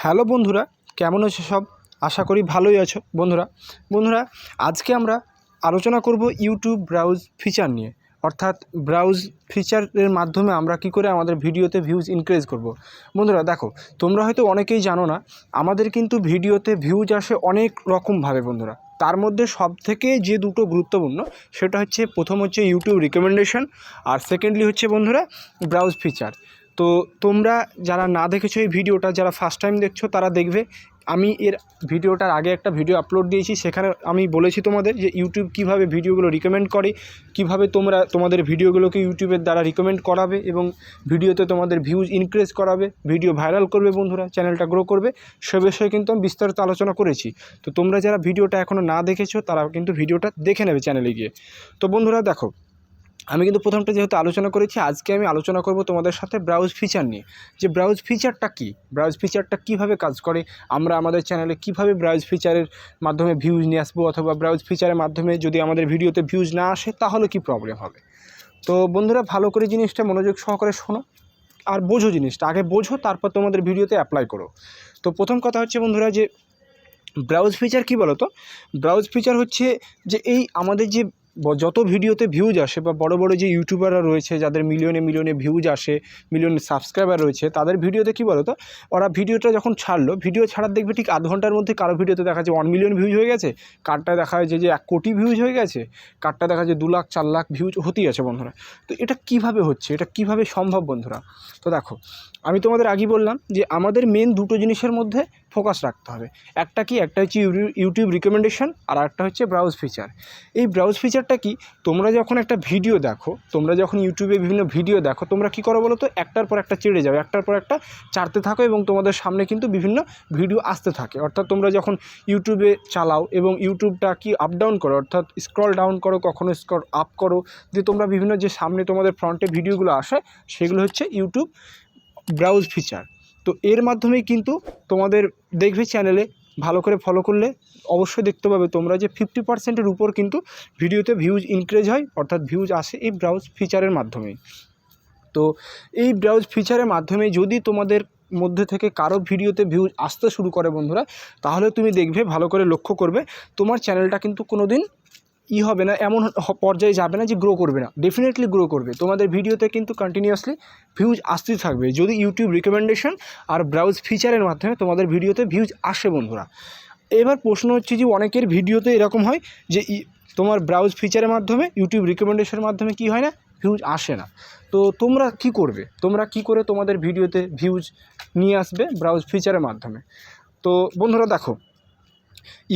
Hello বন্ধুরা, কেমন আছো সব? আশা করি ভালোই আছো। বন্ধুরা আজকে আমরা আলোচনা করব ইউটিউব ব্রাউজ ফিচার নিয়ে। অর্থাৎ ব্রাউজ ফিচারের মাধ্যমে আমরা কি করে আমাদের ভিডিওতে ভিউজ ইনক্রিজ করব। বন্ধুরা দেখো, তোমরা হয়তো অনেকেই জানো না, আমাদের কিন্তু ভিডিওতে ভিউজ আসে অনেক রকমভাবে বন্ধুরা। তার মধ্যে সবথেকে যে দুটো গুরুত্বপূর্ণ সেটা হচ্ছে, প্রথম হচ্ছে ইউটিউব রিকমেন্ডেশন, আর সেকেন্ডলি হচ্ছে বন্ধুরা ব্রাউজ ফিচার। তো তোমরা যারা না দেখেছো এই ভিডিওটা, যারা ফার্স্ট টাইম দেখছো তারা দেখবে। আমি এর ভিডিওটার আগে একটা ভিডিও আপলোড দিয়েছি, সেখানে আমি বলেছি তোমাদের যে ইউটিউব কিভাবে ভিডিওগুলো রিকমেন্ড করে, কিভাবে তোমরা তোমাদের ভিডিওগুলোকে ইউটিউবের দ্বারা রিকমেন্ড করাবে এবং ভিডিওতে তোমাদের ভিউজ ইনক্রিজ করাবে, ভিডিও ভাইরাল করবে বন্ধুরা, চ্যানেলটা গ্রো করবে। সে বিষয়ে কিন্তু আমি বিস্তারিত আলোচনা করেছি। তো তোমরা যারা ভিডিওটা এখনও না দেখেছো তারা কিন্তু ভিডিওটা দেখে নেবে চ্যানেলে গিয়ে। তো বন্ধুরা দেখো, আমি কিন্তু প্রথমটা যেহেতু আলোচনা করেছি, আজকে আমি আলোচনা করব তোমাদের সাথে ব্রাউজ ফিচার নিয়ে। যে ব্রাউজ ফিচারটা কী, ব্রাউজ ফিচারটা কীভাবে কাজ করে, আমরা আমাদের চ্যানেলে কীভাবে ব্রাউজ ফিচারের মাধ্যমে ভিউজ নিয়ে আসবো, অথবা ব্রাউজ ফিচারের মাধ্যমে যদি আমাদের ভিডিওতে ভিউজ না আসে তাহলে কি প্রবলেম হবে। তো বন্ধুরা ভালো করে জিনিসটা মনোযোগ সহকারে শোনো আর বোঝো জিনিসটা, আগে বোঝো তারপর তোমাদের ভিডিওতে অ্যাপ্লাই করো। তো প্রথম কথা হচ্ছে বন্ধুরা, যে ব্রাউজ ফিচার কী বলো তো? ব্রাউজ ফিচার হচ্ছে যে এই আমাদের যে যত ভিডিওতে ভিউজ আসে, বা বড় বড় যে ইউটিউবাররা রয়েছে যাদের মিলিয়নে ভিউজ আসে, মিলিয়ন সাবস্ক্রাইবার রয়েছে, তাদের ভিডিওতে কী বলো তো, ওরা ভিডিওটা যখন ছাড়লো, ভিডিও ছাড়ার দেখবে ঠিক আধ ঘন্টার মধ্যে কারো ভিডিওতে দেখা যায় 1 মিলিয়ন ভিউজ হয়ে গেছে, কারটা দেখা যায় যে 1 কোটি ভিউজ হয়ে গেছে, কারটা দেখা যায় 2 লাখ 4 লাখ ভিউজ হতেই আছে বন্ধুরা। তো এটা কিভাবে হচ্ছে, এটা কিভাবে সম্ভব বন্ধুরা? তো দেখো, আমি তোমাদের আগেই বললাম যে আমাদের মেন দুটো জিনিসের মধ্যে ফোকাস রাখতে হবে। একটা হচ্ছে ইউটিউব রিকমেন্ডেশন, আর একটা হচ্ছে ব্রাউজ ফিচার। এই ব্রাউজ ফিচারটা কি, তোমরা যখন একটা ভিডিও দেখো, তোমরা যখন ইউটিউবে বিভিন্ন ভিডিও দেখো, তোমরা কি করো বলো তো, একটার পর একটা চেড়ে যাও, একটার পর একটা চাড়তে থাকো, এবং তোমাদের সামনে কিন্তু বিভিন্ন ভিডিও আসতে থাকে। অর্থাৎ তোমরা যখন ইউটিউবে চালাও এবং ইউটিউবটা কি আপ ডাউন করো, অর্থাৎ স্ক্রল ডাউন করো, কখনো স্ক্রল আপ করো, দিয়ে তোমরা বিভিন্ন যে সামনে তোমাদের ফ্রন্টে ভিডিওগুলো আসে, সেগুলো হচ্ছে ইউটিউব ব্রাউজ ফিচার। তো এর মাধ্যমেই কিন্তু তোমাদের দেখবে চ্যানেলে ভালো করে ফলো করলে অবশ্যই দেখতে পাবে তোমরা যে 50%-এর উপর কিন্তু ভিডিওতে ভিউজ ইনক্রিজ হয়, অর্থাৎ ভিউজ আসে এই ব্রাউজ ফিচারের মাধ্যমেই। তো এই ব্রাউজ ফিচারের মাধ্যমে যদি তোমাদের মধ্যে থেকে কারো ভিডিওতে ভিউজ আসতে শুরু করে বন্ধুরা, তাহলে তুমি দেখবে, ভালো করে লক্ষ্য করবে, তোমার চ্যানেলটা কিন্তু কোনো দিন হবে না, এমন পর্যায়ে যাবে না যে গ্রো করবে না, ডেফিনেটলি গ্রো করবে। তোমাদের ভিডিওতে কিন্তু কন্টিনিউয়াসলি ভিউজ আসতেই থাকবে যদি ইউটিউব রিকমেন্ডেশন আর ব্রাউজ ফিচারের মাধ্যমে তোমাদের ভিডিওতে ভিউজ আসে বন্ধুরা। এবার প্রশ্ন হচ্ছে যে অনেকের ভিডিওতে এরকম হয় যে তোমার ব্রাউজ ফিচারের মাধ্যমে, ইউটিউব রিকমেন্ডেশনের মাধ্যমে কি হয় না, ভিউজ আসে না। তো তোমরা কি করবে, তোমরা কি করে তোমাদের ভিডিওতে ভিউজ নিয়ে আসবে ব্রাউজ ফিচারের মাধ্যমে? তো বন্ধুরা দেখো,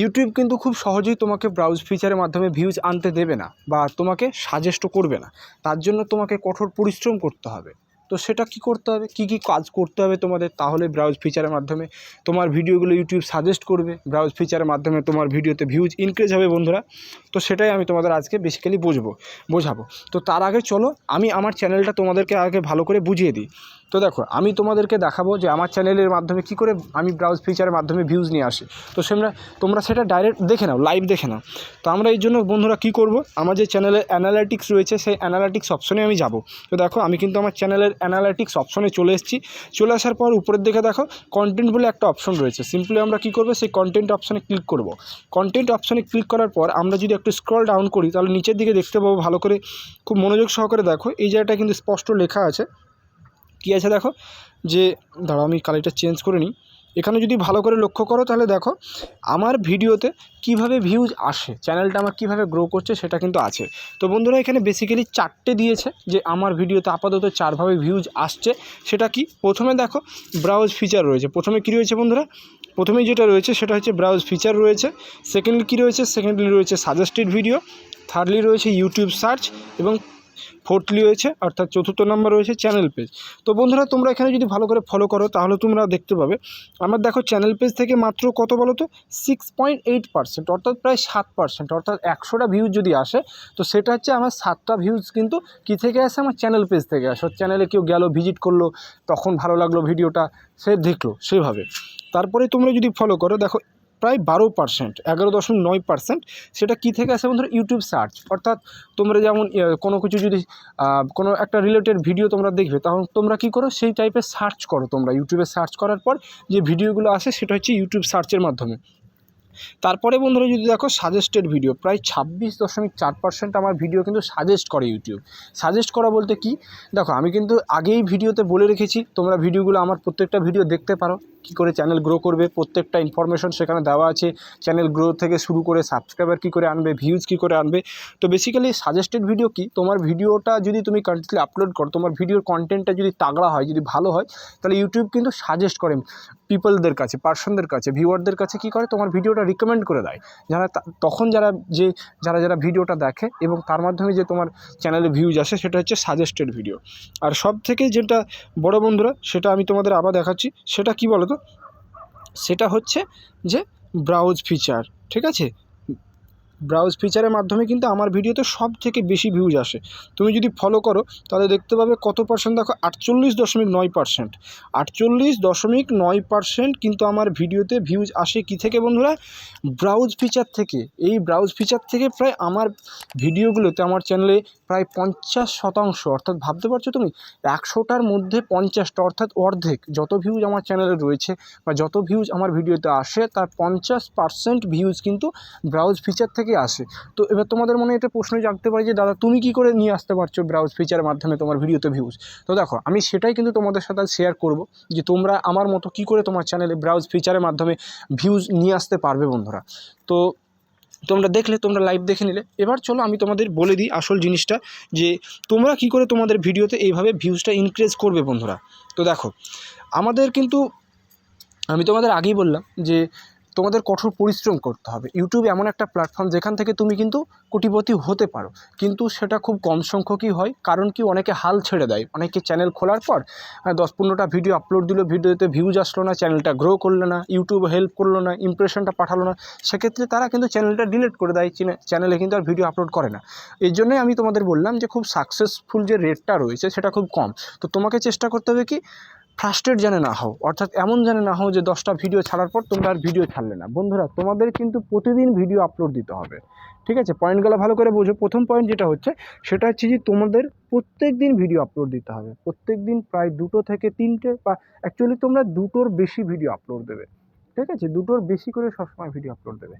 ইউটিউব কিন্তু খুব সহজেই তোমাকে ব্রাউজ ফিচারের মাধ্যমে ভিউজ আনতে দেবে না, বা তোমাকে সাজেস্টও করবে না। তার জন্য তোমাকে কঠোর পরিশ্রম করতে হবে। তো সেটা কি করতে হবে, কি কি কাজ করতে হবে তোমাদের, তাহলে ব্রাউজ ফিচারের মাধ্যমে তোমার ভিডিওগুলো ইউটিউব সাজেস্ট করবে, ব্রাউজ ফিচারের মাধ্যমে তোমার ভিডিওতে ভিউজ ইনক্রিজ হবে বন্ধুরা। তো সেটাই আমি তোমাদের আজকে বেসিক্যালি বোঝাবো। তো তার আগে চলো আমি আমার চ্যানেলটা তোমাদেরকে আগে ভালো করে বুঝিয়ে দিই। তো দেখো, আমি তোমাদেরকে দেখাবো যে আমার চ্যানেলের মাধ্যমে কি করে আমি ব্রাউজ ফিচারের মাধ্যমে ভিউজ নিয়ে আসি। তো তোমরা সেটা ডাইরেক্ট দেখে নাও, লাইভ দেখে নাও। তো আমরা এই জন্য বন্ধুরা কী করব, আমার যে চ্যানেলের অ্যানালিটিক্স রয়েছে সেই অ্যানালিটিক্স অপশনে আমি যাব। তো দেখো, আমি কিন্তু আমার চ্যানেলের অ্যানালিটিক্স অপশনে চলে এসেছি। চলে আসার পর উপরের দিকে দেখো কন্টেন্ট বলে একটা অপশন রয়েছে। সিম্পলি আমরা কী করব, সেই কন্টেন্ট অপশনে ক্লিক করব। কন্টেন্ট অপশনে ক্লিক করার পর আমরা যদি একটু স্ক্রল ডাউন করি, তাহলে নিচের দিকে দেখতে পাবো, ভালো করে খুব মনোযোগ সহকারে দেখো, এই জায়গাটা কিন্তু স্পষ্ট লেখা আছে। কী আছে দেখো, যে দাঁড়াও আমি কালারটা চেঞ্জ করে নিই। এখানে যদি ভালো করে লক্ষ্য করো, তাহলে দেখো আমার ভিডিওতে কিভাবে ভিউজ আসে, চ্যানেলটা আমার কিভাবে গ্রো করছে সেটা কিন্তু আছে। তো বন্ধুরা এখানে বেসিক্যালি 4টে দিয়েছে, যে আমার ভিডিওতে আপাতত 4ভাবে ভিউজ আসছে। সেটা কি, প্রথমে দেখো ব্রাউজ ফিচার রয়েছে। প্রথমে কী রয়েছে বন্ধুরা, প্রথমেই যেটা রয়েছে সেটা হচ্ছে ব্রাউজ ফিচার রয়েছে। সেকেন্ডলি কী রয়েছে, সেকেন্ডলি রয়েছে সাজেস্টেড ভিডিও। থার্ডলি রয়েছে ইউটিউব সার্চ, এবং ফোর্থলি রয়েছে, অর্থাৎ চতুর্থ নম্বর রয়েছে চ্যানেল পেজ। তো বন্ধুরা তোমরা এখানে যদি ভালো করে ফলো করো, তাহলে তোমরা দেখতে পাবে আমার দেখো চ্যানেল পেজ থেকে মাত্র কত বলো তো, 6.8%, অর্থাৎ প্রায় 7%। অর্থাৎ 100টা ভিউজ যদি আসে, তো সেটা হচ্ছে আমার 7টা ভিউজ কিন্তু কী থেকে আসে, আমার চ্যানেল পেজ থেকে আসে। চ্যানেলে কেউ গেল, ভিজিট করলো, তখন ভালো লাগলো ভিডিওটা, সে দেখলো সেভাবে। তারপরে তোমরা যদি ফলো করো, দেখো প্রায় 12%, 11.9%। সেটা কী থেকে আসে বন্ধুরা? YouTube search. অর্থাৎ তোমরা যেমন কোনো কিছু যদি কোনো একটা রিলেটেড ভিডিও তোমরা দেখবে, তখন তোমরা কী করো, সেই টাইপের সার্চ করো। তোমরা ইউটিউবে সার্চ করার পর যে ভিডিওগুলো আসে সেটা হচ্ছে ইউটিউব সার্চের মাধ্যমে। তারপরে বন্ধুরা যদি দেখো সাজেস্টেড ভিডিও, প্রায় 26.4% আমার ভিডিও কিন্তু সাজেস্ট করে ইউটিউব। সাজেস্ট করা বলতে কি, দেখো আমি কিন্তু আগেই ভিডিওতে বলে রেখেছি, তোমরা ভিডিওগুলো আমার প্রত্যেকটা ভিডিও দেখতে পারো, কী করে চ্যানেল গ্রো করবে প্রত্যেকটা ইনফরমেশন সেখানে দেওয়া আছে। চ্যানেল গ্রো থেকে শুরু করে সাবস্ক্রাইবার কী করে আনবে, ভিউজ কী করে আনবে। তো বেসিক্যালি সাজেস্টেড ভিডিও কি, তোমার ভিডিওটা যদি তুমি কন্টিনিউসলি আপলোড করো, তোমার ভিডিওর কন্টেন্টটা যদি তাগড়া হয়, যদি ভালো হয়, তাহলে ইউটিউব কিন্তু সাজেস্ট করে পিপলদের কাছে, পার্সনদের কাছে, ভিউয়ারদের কাছে কী করে, তোমার ভিডিওটা রিকমেন্ড করে দেয়। তখন যারা ভিডিওটা দেখে এবং তার মাধ্যমে যে তোমার চ্যানেলে ভিউজ আসে, সেটা হচ্ছে সাজেস্টেড ভিডিও। আর সব থেকে যেটা বড় বন্ধুরা, সেটা আমি তোমাদের আবার দেখাচ্ছি, সেটা কি বলো তো, সেটা হচ্ছে যে ব্রাউজ ফিচার। ঠিক আছে, ব্রাউজ ফিচারের মাধ্যমে কিন্তু আমার ভিডিওতে সব থেকে বেশি ভিউজ আসে। তুমি যদি ফলো করো তাহলে দেখতে পাবে কত পার্সেন্ট, দেখো 48.9%। 48.9% কিন্তু আমার ভিডিওতে ভিউজ আসে কি থেকে বন্ধুরা? ব্রাউজ ফিচার থেকে। এই ব্রাউজ ফিচার থেকে প্রায় আমার ভিডিওগুলোতে, আমার চ্যানেলে প্রায় 50%, অর্থাৎ ভাবতে পারছো তুমি, 100টার মধ্যে 50টা, অর্থাৎ অর্ধেক যত ভিউজ আমার চ্যানেলে রয়েছে বা যত ভিউজ আমার ভিডিওতে আসে, তার 50% ভিউজ কিন্তু ব্রাউজ ফিচার থেকে আসে। তো এবার তোমাদের মনে একটা প্রশ্ন জাগতে পারে যে দাদা তুমি কি করে নিয়ে আসতে পারছো ব্রাউজ ফিচারের মাধ্যমে তোমার ভিডিওতে ভিউজ? তো দেখো, আমি সেটাই কিন্তু তোমাদের সাথে শেয়ার করব, যে তোমরা আমার মতো কি করে তোমার চ্যানেলে ব্রাউজ ফিচারের মাধ্যমে ভিউজ নিয়ে আসতে পারবে বন্ধুরা। তো তোমরা দেখলে, তোমরা লাইভ দেখে নিলে, এবার চলো আমি তোমাদের বলে দিই আসল জিনিসটা, যে তোমরা কি করে তোমাদের ভিডিওতে এইভাবে ভিউজটা ইনক্রিজ করবে বন্ধুরা। তো দেখো, আমাদের কিন্তু, আমি তোমাদের আগেই বললাম যে তোমাদের কঠোর পরিশ্রম করতে হবে। ইউটিউব এমন একটা প্ল্যাটফর্ম যেখান থেকে তুমি কিন্তু কোটিপতি হতে পারো, কিন্তু সেটা খুব কম সংখ্যকই হয়। কারণ কি, অনেকে হাল ছেড়ে দেয়। অনেকে চ্যানেল খোলার পর 10-15টা ভিডিও আপলোড দিল, ভিডিওতে ভিউজ আসলো না, চ্যানেলটা গ্রো করলো না, ইউটিউব হেল্প করলো না, ইমপ্রেশনটা পাঠালো না, সেক্ষেত্রে তারা কিন্তু চ্যানেলটা ডিলিট করে দেয়, চ্যানেলে কিন্তু আর ভিডিও আপলোড করে না। এই জন্যই আমি তোমাদের বললাম যে খুব সাকসেসফুল যে রেটটা রয়েছে সেটা খুব কম। তো তোমাকে চেষ্টা করতে হবে কি, ফ্রাস্ট্রেট যেন না হও, অর্থাৎ এমন যেন না হও যে 10টা ভিডিও ছাড়ার পর তোমরা আর ভিডিও ছাড়লে না। বন্ধুরা, তোমাদের কিন্তু প্রতিদিন ভিডিও আপলোড দিতে হবে। ঠিক আছে, পয়েন্টগুলো ভালো করে বোঝো। প্রথম পয়েন্ট যেটা হচ্ছে, সেটা হচ্ছে যে তোমাদের প্রত্যেক দিন ভিডিও আপলোড দিতে হবে। প্রত্যেক দিন প্রায় 2 থেকে 3টে, বা অ্যাকচুয়ালি তোমরা 2টোর বেশি ভিডিও আপলোড দেবে। ঠিক আছে, 2টোর বেশি করে সবসময় ভিডিও আপলোড দেবে।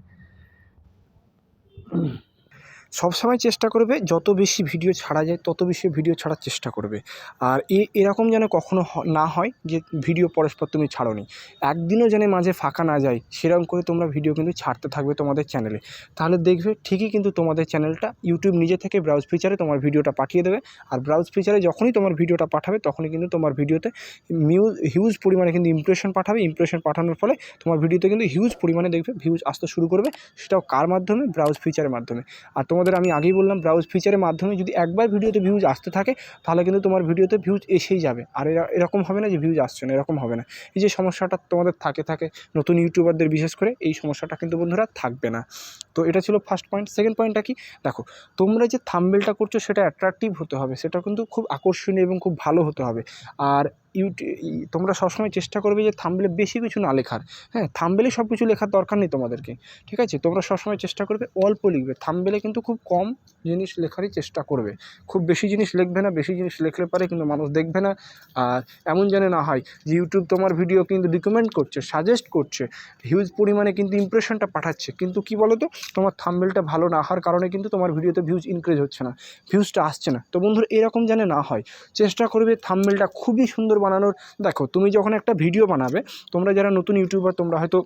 সবসময় চেষ্টা করবে যত বেশি ভিডিও ছাড়া যায় তত বেশি ভিডিও ছাড়ার চেষ্টা করবে। আর এরকম যেন কখনো না হয় যে ভিডিও পরস্পর তুমি ছাড়োনি, একদিনও যেন মাঝে ফাঁকা না যায়, সেরকম করে তোমরা ভিডিও কিন্তু ছাড়তে থাকবে তোমাদের চ্যানেলে। তাহলে দেখবে ঠিকই কিন্তু তোমাদের চ্যানেলটা ইউটিউব নিজে থেকে ব্রাউজ ফিচারে তোমার ভিডিওটা পাঠিয়ে দেবে। আর ব্রাউজ ফিচারে যখনই তোমার ভিডিওটা পাঠাবে, তখনই কিন্তু তোমার ভিডিওতে হিউজ পরিমাণে কিন্তু ইমপ্রেশন পাঠাবে। ইমপ্রেশন পাঠানোর ফলে তোমার ভিডিওতে কিন্তু হিউজ পরিমাণে দেখবে ভিউজ আসতে শুরু করবে। সেটাও কার মাধ্যমে? ব্রাউজ ফিচারের মাধ্যমে। আর তোমাদের আমি আগেই বললাম, ব্রাউজ ফিচারের মাধ্যমে যদি একবার ভিডিওতে ভিউজ আসতে থাকে, তাহলে কিন্তু তোমার ভিডিওতে ভিউজ এসেই যাবে। আর এরকম হবে না যে ভিউজ আসছে না, এরকম হবে না। এই যে সমস্যাটা তোমাদের থাকে নতুন ইউটিউবারদের বিশেষ করে, এই সমস্যাটা কিন্তু বন্ধুরা থাকবে না। তো এটা ছিল ফার্স্ট পয়েন্ট। সেকেন্ড পয়েন্টটা কি, দেখো তোমরা যে থাম্বনেলটা করছো সেটা অ্যাট্রাকটিভ হতে হবে, সেটা কিন্তু খুব আকর্ষণীয় এবং খুব ভালো হতে হবে। আর তোমরা সবসময় চেষ্টা করবে যে থাম্বনেলে বেশি কিছু না লেখার। হ্যাঁ, থাম্বনেলে সব কিছু লেখার দরকার নেই তোমাদেরকে। ঠিক আছে, তোমরা সবসময় চেষ্টা করবে অল্প লিখবে। থাম্বনেলে কিন্তু খুব কম জিনিস লেখারই চেষ্টা করবে, খুব বেশি জিনিস লিখবে না। বেশি জিনিস লিখলে পারে কিন্তু মানুষ দেখবে না। আর এমন যেন না হয় যে ইউটিউব তোমার ভিডিও কিন্তু রিকমেন্ড করছে, সাজেস্ট করছে, হিউজ পরিমাণে কিন্তু ইমপ্রেশনটা পাঠাচ্ছে, কিন্তু কি বলো তো, তোমার থাম্বনেলটা ভালো না হওয়ার কারণে কিন্তু তোমার ভিডিওতে ভিউজ ইনক্রিজ হচ্ছে না, ভিউজটা আসছে না। তো বন্ধুরা, এরকম যেন না হয়, চেষ্টা করবে থাম্বনেলটা খুবই সুন্দর বানানোর। দেখো, তুমি যখন একটা ভিডিও বানাবে, তোমরা যারা নতুন ইউটিউবার, তোমরা হয়তো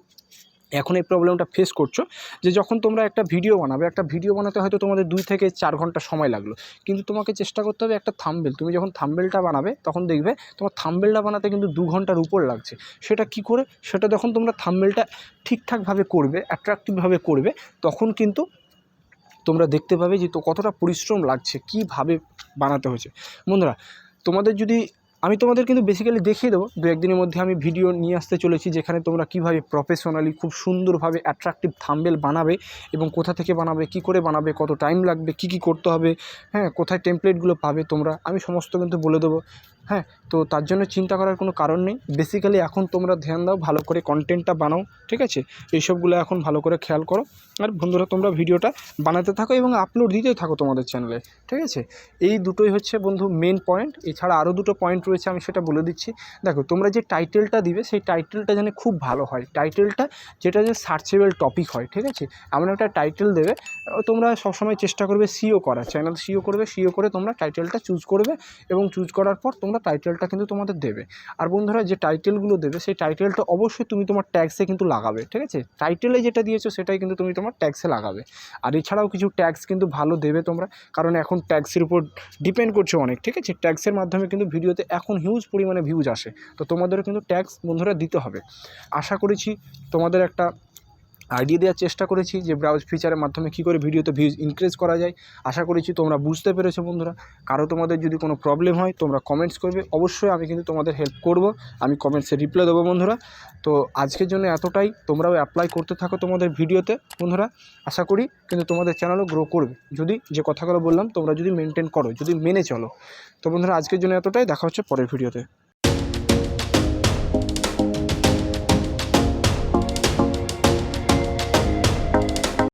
এখন এই প্রবলেমটা ফেস করছো, যে যখন তোমরা একটা ভিডিও বানাবে, একটা ভিডিও বানাতে হয়তো তোমাদের 2 থেকে 4 ঘন্টা সময় লাগলো, কিন্তু তোমাকে চেষ্টা করতে হবে একটা থাম্বনেল, তুমি যখন থাম্বনেলটা বানাবে তখন দেখবে তোমার থাম্বনেলটা বানাতে কিন্তু 2 ঘন্টার উপর লাগছে। সেটা কি করে? সেটা যখন তোমরা থাম্বনেলটা ঠিকঠাকভাবে করবে, অ্যাট্রাকটিভভাবে করবে, তখন কিন্তু তোমরা দেখতে পাবে যে তো কতটা পরিশ্রম লাগছে, কীভাবে বানাতে হয়েছে। বন্ধুরা, আমি তোমাদের কিন্তু বেসিক্যালি দেখিয়ে দেবো 2-1 দিনের মধ্যে। আমি ভিডিও নিয়ে আসতে চলেছি যেখানে তোমরা কীভাবে প্রফেশনালি খুব সুন্দরভাবে অ্যাট্রাকটিভ থাম্বনেল বানাবে, এবং কোথা থেকে বানাবে, কী করে বানাবে, কত টাইম লাগবে, কী করতে হবে, হ্যাঁ, কোথায় টেমপ্লেটগুলো পাবে তোমরা, আমি সমস্ত কিন্তু বলে দেবো। হ্যাঁ, তো তার জন্য চিন্তা করার কোনো কারণ নেই। বেসিক্যালি এখন তোমরা ধ্যান দাও, ভালো করে কন্টেন্টটা বানাও, ঠিক আছে? এইসবগুলো এখন ভালো করে খেয়াল করো। আর বন্ধুরা তোমরা ভিডিওটা বানাতে থাকো এবং আপলোড দিতে থাকো তোমাদের চ্যানেলে, ঠিক আছে? এই দুটোই হচ্ছে বন্ধু মেন পয়েন্ট। এছাড়া আরও দুটো পয়েন্ট রয়েছে, আমি সেটা বলে দিচ্ছি। দেখো, তোমরা যে টাইটেলটা দিবে সেই টাইটেলটা যেন খুব ভালো হয়। টাইটেলটা যেটা যে সার্চেবল টপিক হয়, ঠিক আছে? এমন একটা টাইটেল দেবে। তোমরা সবসময় চেষ্টা করবে সিও করার, চ্যানেল সিও করবে, সিও করে তোমরা টাইটেলটা চুজ করবে এবং চুজ করার পর তোমরা টাইটেলটা কিন্তু তোমাদের দেবে। আর বন্ধুরা যে টাইটেলগুলো দেবে সেই টাইটেলটা অবশ্যই তুমি তোমার ট্যাগসে কিন্তু লাগাবে, ঠিক আছে? টাইটেলে যেটা দিয়েছো সেটাই কিন্তু তুমি তোমার ট্যাগসে লাগাবে। আর এছাড়াও কিছু ট্যাগস কিন্তু ভালো দেবে তোমরা, কারণ এখন ট্যাগসের উপর ডিপেন্ড করছে অনেক, ঠিক আছে? ট্যাগসের মাধ্যমে কিন্তু ভিডিওতে এখন হিউজ পরিমাণে ভিউজ আসে। তো তোমাদেরও কিন্তু ট্যাগস বন্ধুরা দিতে হবে। আশা করেছি তোমাদের একটা আইডিয়া দেওয়ার চেষ্টা করেছি যে ব্রাউজ ফিচারের মাধ্যমে কী করে ভিডিওতে ভিউজ ইনক্রিজ করা যায়। আশা করেছি তোমরা বুঝতে পেরেছো বন্ধুরা। কারো তোমাদের যদি কোনো প্রবলেম হয় তোমরা কমেন্টস করবে, অবশ্যই আমি কিন্তু তোমাদের হেল্প করব, আমি কমেন্টসে রিপ্লাই দেবো বন্ধুরা। তো আজকের জন্য এতটাই, তোমরাও অ্যাপ্লাই করতে থাকো তোমাদের ভিডিওতে বন্ধুরা। আশা করি কিন্তু তোমাদের চ্যানেলও গ্রো করবে, যদি যে কথাগুলো বললাম তোমরা যদি মেনটেন করো, যদি মেনে চলো। তো বন্ধুরা আজকের জন্য এতটাই, দেখা হচ্ছে পরের ভিডিওতে।